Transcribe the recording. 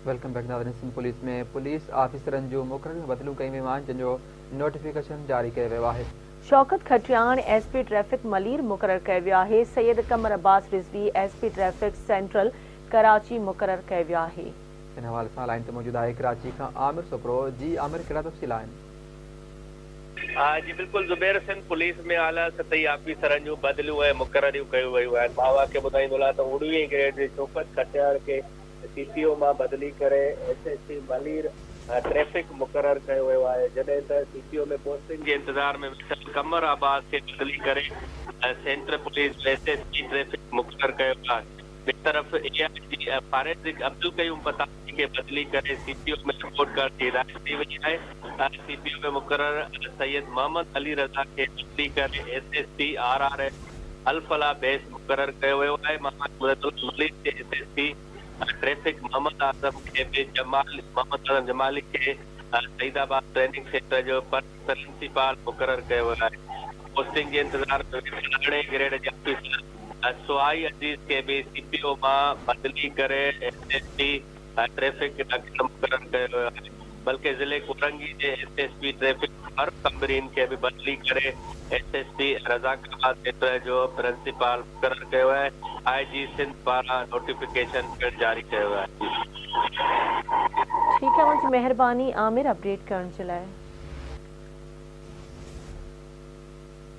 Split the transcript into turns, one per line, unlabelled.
Welcome back नाज़रीन। Sindh police में police ऑफिसरनि जूं मुक़ररियूं बदिलियूं कयूं वियूं आहिनि, जंहिंजो नोटिफिकेशन जारी कयो वियो आहे।
शौकत खटियाण एसपी ट्रैफिक मलीर मुक़ररु कयो वियो आहे। सैयद कमर Abbas Rizvi SP traffic central Karachi मुक़ररु कयो वियो आहे।
इन हवाले सां लाइन ते मौजूदु आहे कराची खां आमिर सोपरो। जी आमिर, कहिड़ा तफ़सील आहिनि?
जी बिल्कुल, ज़ुबैर सिंध पुलिस में आला सतही ऑफिसरनि जूं बदिलियूं ऐं मुक़ररियूं कयूं वियूं आहिनि। मावा खे ॿुधाईंदो त 19 ग्रेड जे शौकत खटियाण खे सीपीओ मां बदिली करे एसएसपी मलीर ट्रैफिक मुक़ररु कयो वियो आहे, जॾहिं त सीपीओ में पोस्टिंग जे इंतज़ार में वेठल कमर अब्बास खे बदिली करे सेंट्रल पुलिस एसएसपी ट्रैफिक मुक़ररु कयो वियो आहे। ॿिए तरफ़ एआईजी फारेस्ट अब्दुल क़यूम पतानी खे बदिली करे सीपीओ में रिपोर्ट करण जी हिदायत दी वई आहे। सीपीओ में मुक़ररु सैयद मोहम्मद अली रज़ा खे बदिली करे एसएसपी आरआरएफ अलफला बेस मुक़ररु कयो वियो आहे। मलीर जे एसएसपी ट्रैफिक मोहम्मद आज़म खे बि मोहम्मद आज़म जमाली खे सईदाबाद ट्रेनिंग सेंटर जो प्रिंसिपल मुक़ररु कयो वियो आहे। पोस्टिंग जे इंतज़ार में 18 ग्रेड जे ऑफिसर सुहाई अजीज़ के भी सीपीओ मां बदली करे एसएसपी ट्रैफिक मुक़ररु कयो वियो आहे। बल्कि ज़िले कोरंगी जे एसएसपी ट्रैफिक फारूक कंबरीन खे भी बदली करे एसएसपी रज़ाकाबाद सेक्टर जो प्रिंसिपल मुक़ररु कयो आहे। आईजी सिंध पारां नोटिफिकेशन पिणु जारी कयो आहे।
ठीक है, मुझी मेहरबानी आमिर अपडेट करण जे लाइ।